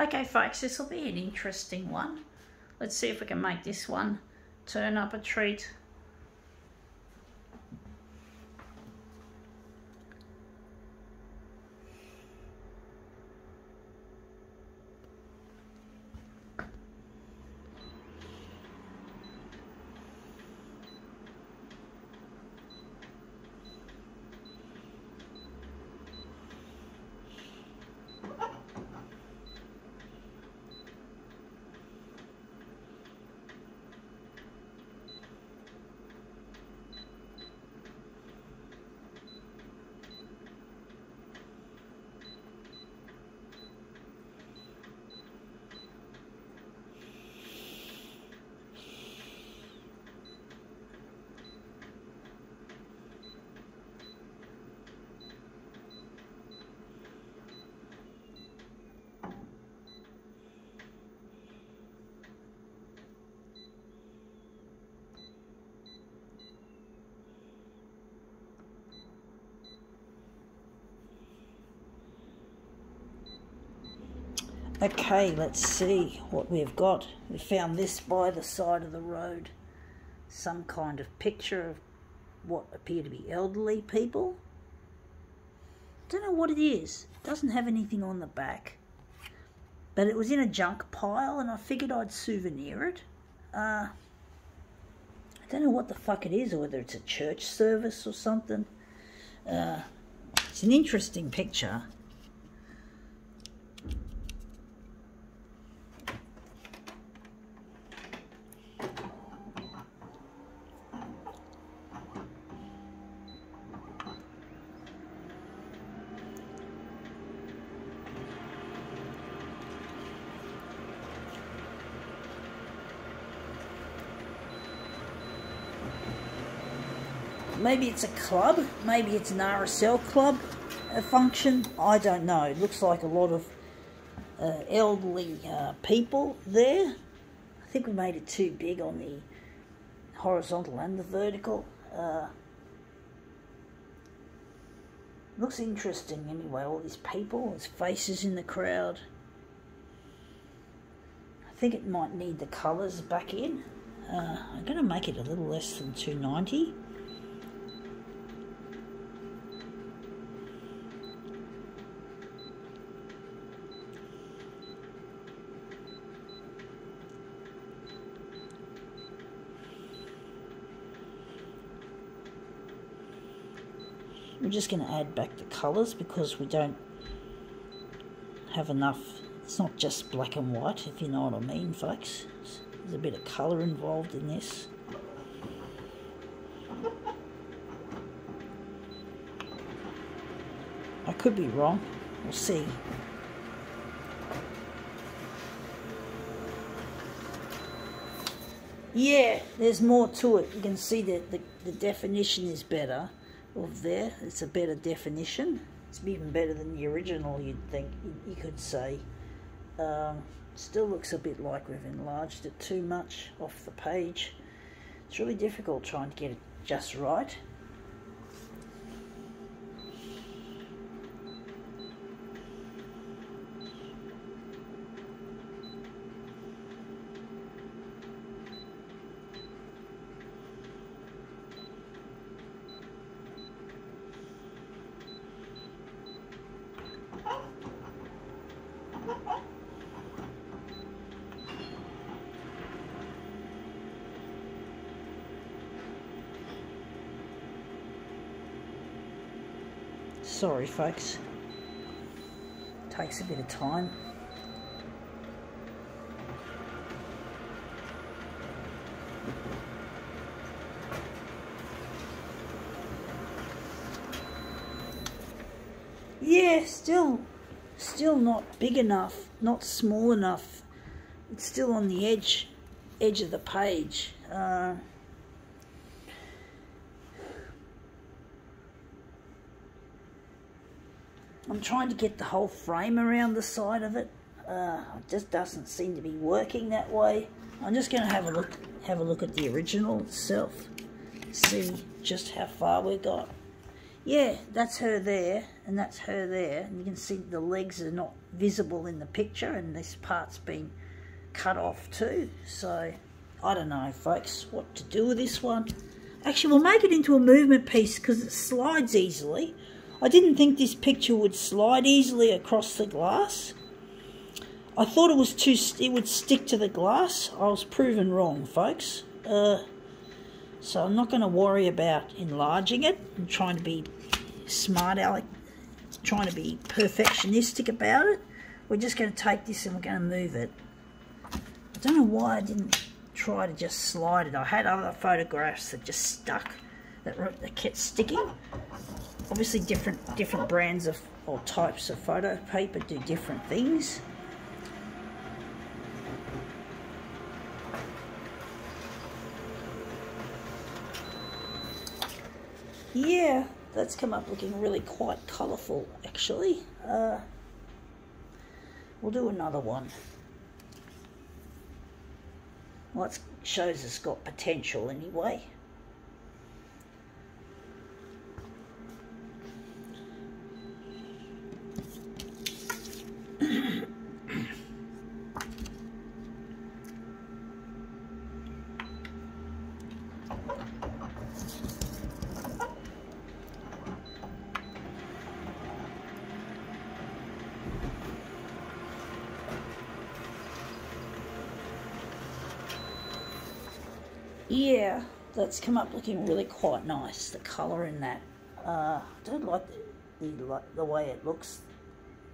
Okay folks, this will be an interesting one. Let's see if we can make this one turn up a treat. Okay, let's see what we've got. We found this by the side of the road. Some kind of picture of what appear to be elderly people. Don't know what it is. It doesn't have anything on the back. But it was in a junk pile and I figured I'd souvenir it. I don't know what the fuck it is, or whether it's a church service or something. It's an interesting picture. Maybe it's a club, maybe it's an RSL club function, I don't know. It looks like a lot of elderly people there. I think we made it too big on the horizontal and the vertical. Looks interesting anyway, all these people, there's faces in the crowd. I think it might need the colours back in. I'm going to make it a little less than 290. We're just going to add back the colours because we don't have enough. It's not just black and white, if you know what I mean, folks. There's a bit of colour involved in this. I could be wrong. We'll see. Yeah, there's more to it. You can see that the definition is better. Of there, it's a better definition. It's even better than the original, you'd think, you could say. Still looks a bit like we've enlarged it too much off the page. It's really difficult trying to get it just right. Sorry folks, takes a bit of time. Yeah, still not big enough, not small enough. It's still on the edge of the page. I'm trying to get the whole frame around the side of it. It just doesn't seem to be working that way. I'm just going to have a look at the original itself, see just how far we got. yeah, that's her there, and that's her there, and you can see the legs are not visible in the picture, and this part's been cut off too. So I don't know, folks, what to do with this one. Actually, we'll make it into a movement piece because it slides easily. I didn't think this picture would slide easily across the glass. I thought it would stick to the glass. I was proven wrong, folks. So I'm not going to worry about enlarging it and trying to be smart aleck, trying to be perfectionistic about it. We're just going to take this and we're going to move it. I don't know why I didn't try to just slide it. I had other photographs that just stuck, that kept sticking. Obviously different brands of or types of photo paper do different things. Yeah, that's come up looking really quite colourful, actually. We'll do another one. Well, it shows it's got potential anyway. Yeah, that's come up looking really quite nice, the colour in that. I don't like the way it looks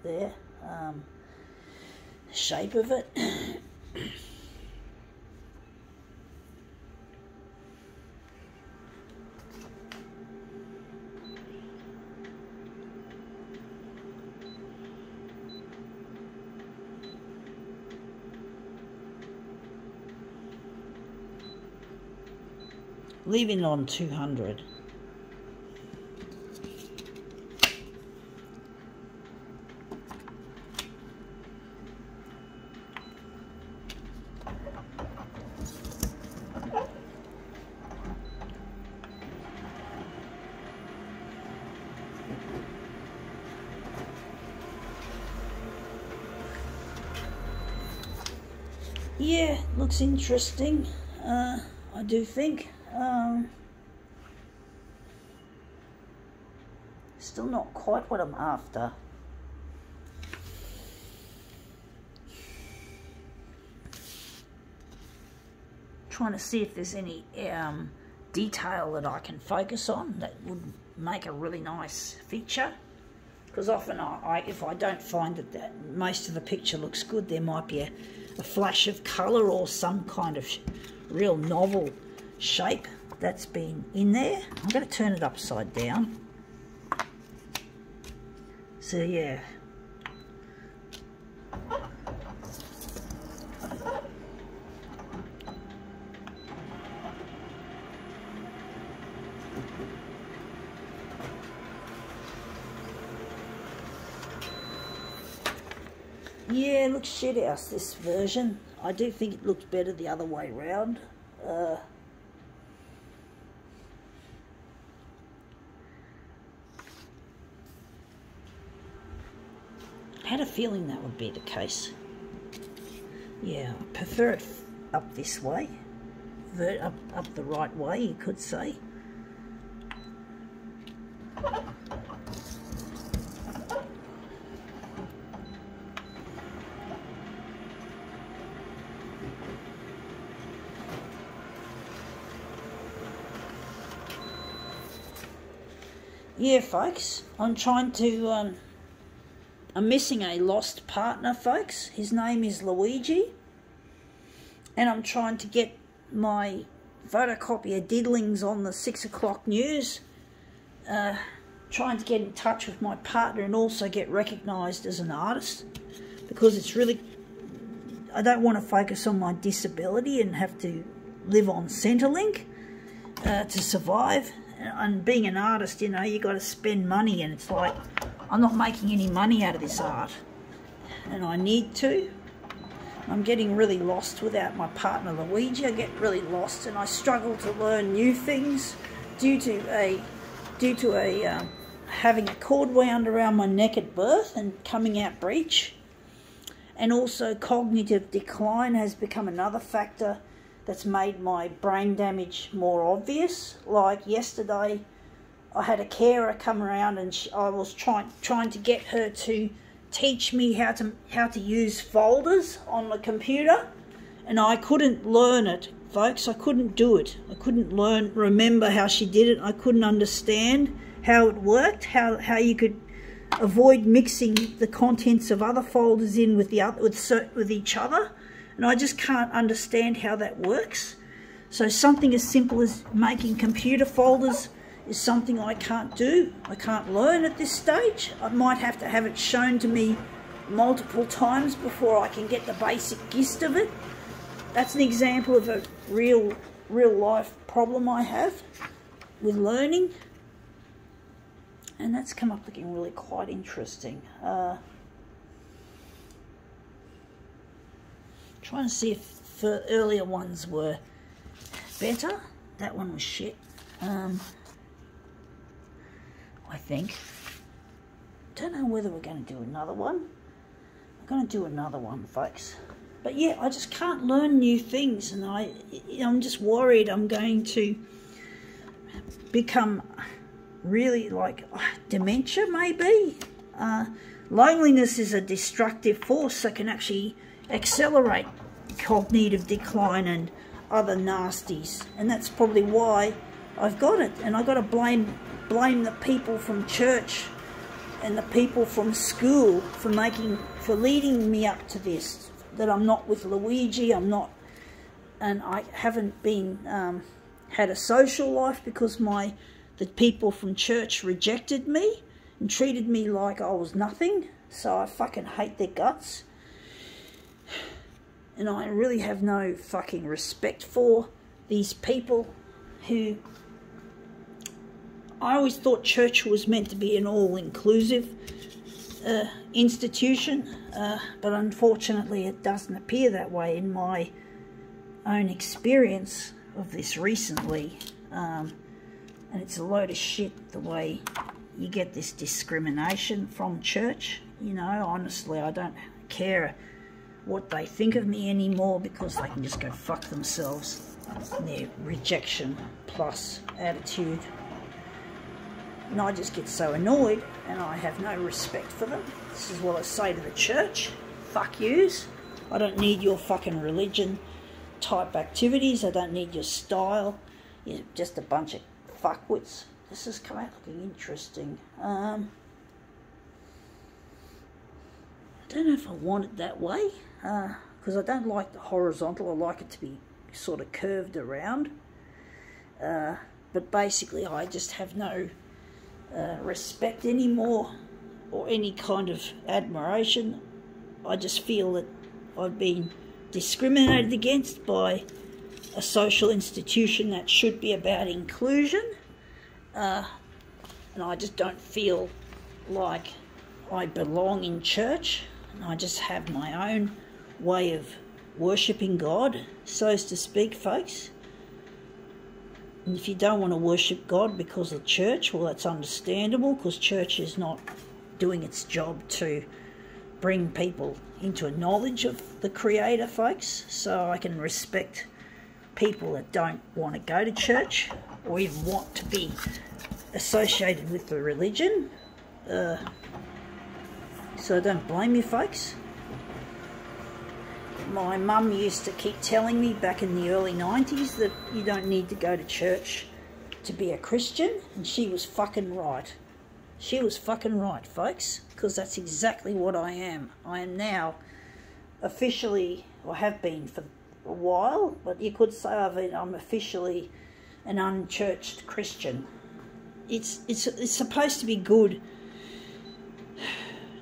there, the shape of it. Leaving it on 200. Yeah, looks interesting. I do think. Still not quite what I'm after. Trying to see if there's any detail that I can focus on that would make a really nice feature. Because often if I don't find that most of the picture looks good, there might be a flash of colour or some kind of real novel shape that's been in there. I'm going to turn it upside down. So yeah. Yeah, it looks shit house, this version. I do think it looks better the other way round. I had a feeling that would be the case. Yeah, I prefer it up this way. Up the right way, you could say. Yeah, folks, I'm trying to, I'm missing a lost partner, folks. His name is Luigi. And I'm trying to get my photocopier diddlings on the 6 o'clock news. Trying to get in touch with my partner and also get recognised as an artist. Because it's really, I don't want to focus on my disability and have to live on Centrelink to survive. And being an artist, you know, you got to spend money, and it's like I'm not making any money out of this art, and I need to. I'm getting really lost without my partner Luigi. I get really lost, and I struggle to learn new things due to a having a cord wound around my neck at birth and coming out breech. And also cognitive decline has become another factor that's made my brain damage more obvious. Like yesterday, I had a carer come around and I was trying to get her to teach me how to use folders on the computer, and I couldn't learn it, folks. I couldn't do it. I couldn't remember how she did it. I couldn't understand how it worked, how you could avoid mixing the contents of other folders in with each other, and I just can't understand how that works. So something as simple as making computer folders is something I can't do. I can't learn at this stage. I might have to have it shown to me multiple times before I can get the basic gist of it. That's an example of a real life problem I have with learning. And that's come up looking really quite interesting. Trying to see if the earlier ones were better. That one was shit. I think. Don't know whether we're going to do another one. I'm going to do another one, folks. But yeah, I just can't learn new things, and I'm just worried I'm going to become really like dementia, maybe. Loneliness is a destructive force that can actually accelerate cognitive decline and other nasties, and that's probably why I've got it. And I've got to blame the people from church and the people from school for leading me up to this, that I'm not with Luigi, and I haven't been had a social life because the people from church rejected me and treated me like I was nothing. So I fucking hate their guts, and I really have no fucking respect for these people who... I always thought church was meant to be an all-inclusive institution, but unfortunately it doesn't appear that way in my own experience of this recently. And it's a load of shit the way you get this discrimination from church. You know, honestly, I don't care what they think of me anymore, because they can just go fuck themselves in their rejection plus attitude. And I just get so annoyed, and I have no respect for them. This is what I say to the church. Fuck yous. I don't need your fucking religion type activities. I don't need your style. You're just a bunch of fuckwits. This has come out looking interesting. I don't know if I want it that way, because I don't like the horizontal. I like it to be sort of curved around. But basically I just have no respect anymore, or any kind of admiration. I just feel that I've been discriminated against by a social institution that should be about inclusion, and I just don't feel like I belong in church, and I just have my own way of worshipping God, so to speak, folks. And if you don't want to worship God because of church, well, that's understandable, because church is not doing its job to bring people into a knowledge of the Creator, folks. So I can respect people that don't want to go to church or even want to be associated with the religion. So I don't blame you, folks. My mum used to keep telling me back in the early 90s that you don't need to go to church to be a Christian, and she was fucking right. She was fucking right, folks, because that's exactly what I am. I am now officially, or have been for a while, but you could say I'm officially an unchurched Christian. It's supposed to be good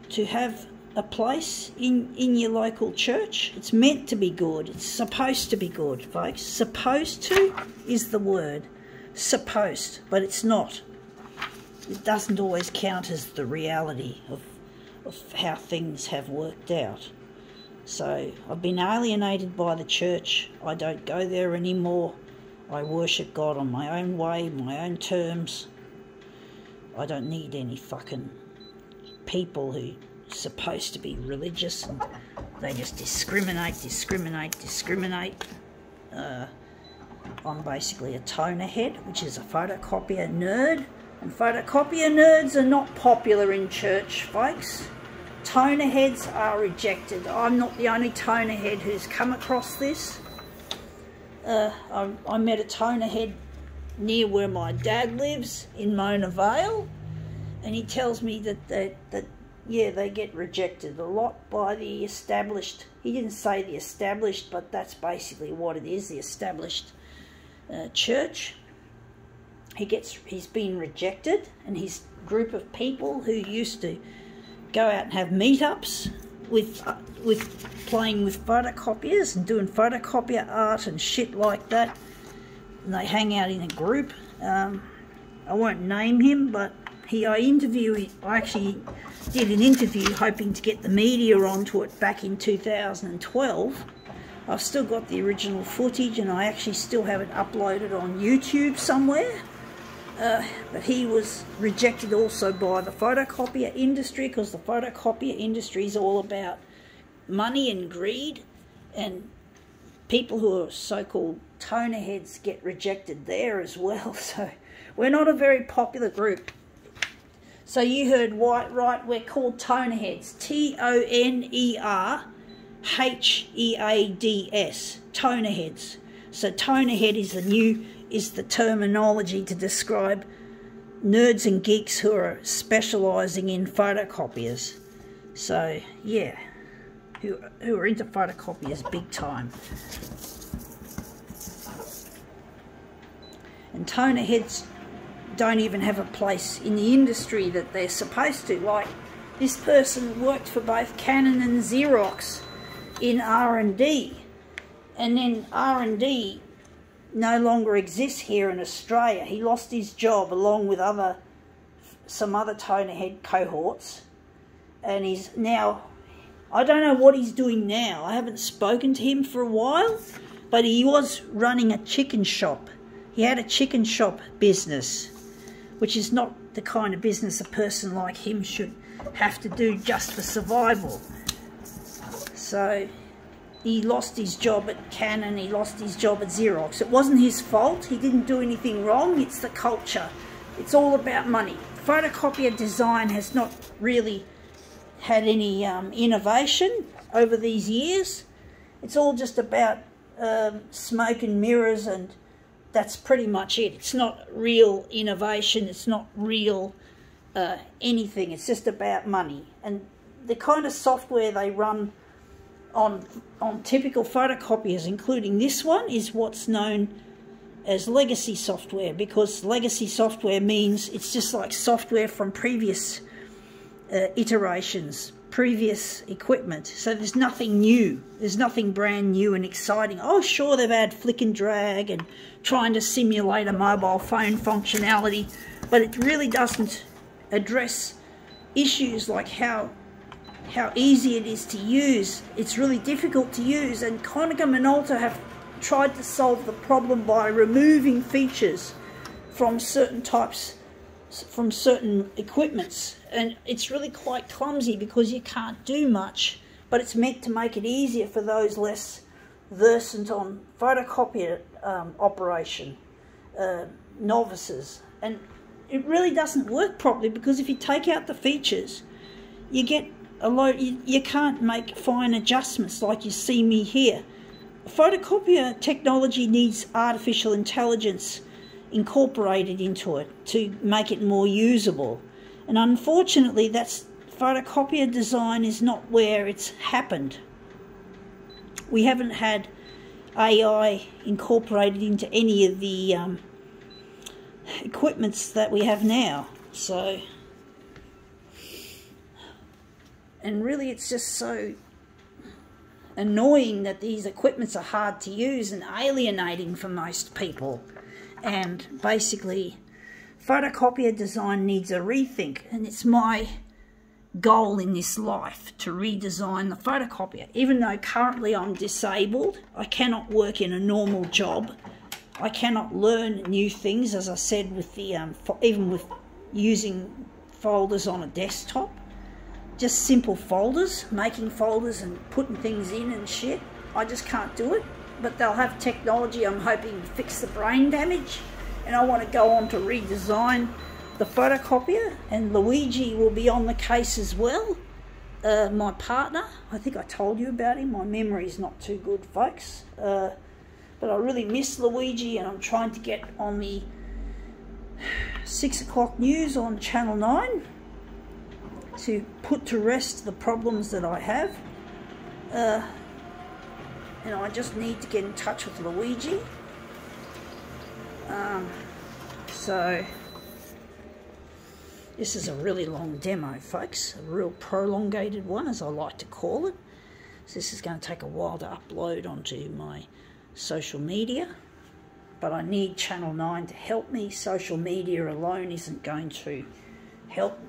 to have a place in your local church. It's meant to be good. It's supposed to be good, folks. Supposed to is the word. Supposed, but it's not. It doesn't always count as the reality of how things have worked out. So I've been alienated by the church. I don't go there anymore. I worship God on my own way, my own terms. I don't need any fucking people who are supposed to be religious and they just discriminate. I'm basically a toner head, which is a photocopier nerd, and photocopier nerds are not popular in church, folks. Toner heads are rejected. I'm not the only toner head who's come across this. I met a toner head near where my dad lives in Mona Vale, and he tells me that yeah, they get rejected a lot by the established. He didn't say the established, but that's basically what it is, the established church. He's been rejected, and his group of people who used to go out and have meetups with playing with photocopiers and doing photocopier art and shit like that, and they hang out in a group. I won't name him, but I actually did an interview hoping to get the media onto it back in 2012. I've still got the original footage, and I actually still have it uploaded on YouTube somewhere. But he was rejected also by the photocopier industry, because the photocopier industry is all about money and greed, and people who are so-called toner heads get rejected there as well. So we're not a very popular group. So you heard right, we're called toner heads. Tonerheads, toner heads. So toner head is the terminology to describe nerds and geeks who are specialising in photocopiers. So yeah, who are into photocopiers big time. And toner heads don't even have a place in the industry that they're supposed to. Like, this person worked for both Canon and Xerox in R&D, and then R&D no longer exists here in Australia. He lost his job along with some other toner head cohorts, and he's now, I don't know what he's doing now. I haven't spoken to him for a while, but he was running a chicken shop. He had a chicken shop business, which is not the kind of business a person like him should have to do just for survival. So he lost his job at Canon, he lost his job at Xerox. It wasn't his fault, he didn't do anything wrong, it's the culture. It's all about money. Photocopier design has not really had any innovation over these years. It's all just about smoke and mirrors, and that's pretty much it. It's not real innovation, it's not real anything, it's just about money. And the kind of software they run on typical photocopiers, including this one, is what's known as legacy software, because legacy software means it's just like software from previous iterations, previous equipment. So there's nothing new, there's nothing brand new and exciting. Oh sure, they've had flick and drag and trying to simulate a mobile phone functionality, but it really doesn't address issues like how easy it is to use. It's really difficult to use, and Konica Minolta have tried to solve the problem by removing features from certain types, from certain equipments, and it's really quite clumsy because you can't do much, but it's meant to make it easier for those less versant on photocopier operation, novices. And it really doesn't work properly, because if you take out the features, you get a load, you can't make fine adjustments like you see me here. Photocopier technology needs artificial intelligence incorporated into it to make it more usable, and unfortunately photocopier design is not where it's happened. We haven't had AI incorporated into any of the equipments that we have now. So, and really it's just so annoying that these equipments are hard to use and alienating for most people. And basically photocopier design needs a rethink, and it's my goal in this life to redesign the photocopier. Even though currently I'm disabled, I cannot work in a normal job, I cannot learn new things, as I said, with the even with using folders on a desktop. Just simple folders, making folders and putting things in and shit. I just can't do it. But they'll have technology, I'm hoping, to fix the brain damage. And I want to go on to redesign the photocopier. And Luigi will be on the case as well. My partner, I think I told you about him. My memory's not too good, folks. But I really miss Luigi, and I'm trying to get on the 6 o'clock news on Channel 9 to put to rest the problems that I have. And I just need to get in touch with Luigi. So this is a really long demo, folks, a real prolongated one, as I like to call it. So this is going to take a while to upload onto my social media, but I need Channel 9 to help me. Social media alone isn't going to help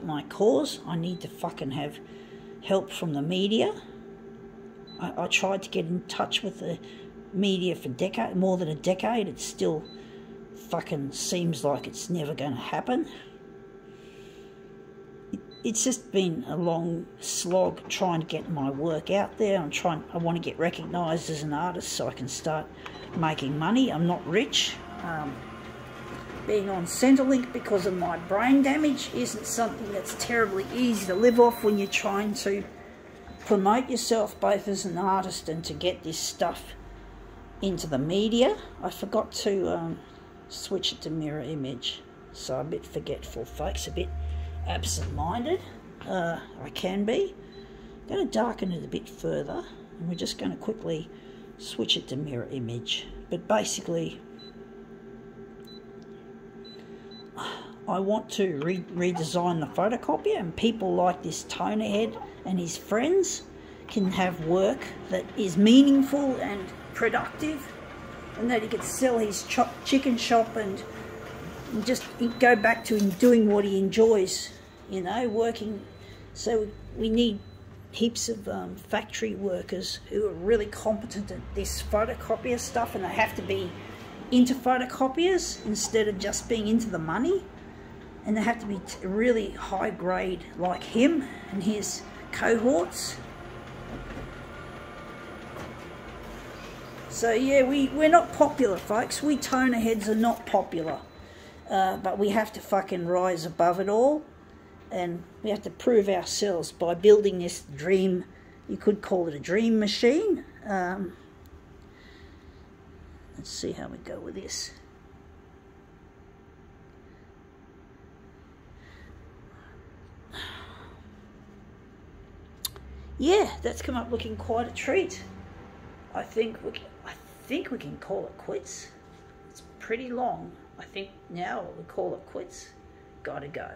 my cause. I need to fucking have help from the media. I tried to get in touch with the media for more than a decade. It still fucking seems like it's never going to happen. It's just been a long slog trying to get my work out there. I want to get recognised as an artist so I can start making money. I'm not rich. Being on Centrelink because of my brain damage isn't something that's terribly easy to live off when you're trying to promote yourself both as an artist and to get this stuff into the media. I forgot to switch it to mirror image, so I'm a bit forgetful, folks, a bit absent-minded. I can be. I'm going to darken it a bit further, and we're just going to quickly switch it to mirror image. But basically, I want to redesign the photocopier, and people like this Tonerhead and his friends can have work that is meaningful and productive, and that he can sell his chicken shop and just go back to doing what he enjoys, you know, working. So we need heaps of factory workers who are really competent at this photocopier stuff, and they have to be into photocopiers instead of just being into the money. And they have to be really high grade like him and his cohorts. So yeah, we're not popular, folks. We Tonerheads are not popular. But we have to fucking rise above it all. And we have to prove ourselves by building this dream. You could call it a dream machine. Let's see how we go with this. Yeah, that's come up looking quite a treat. I think we can call it quits. It's pretty long. I think now we call it quits. Gotta go.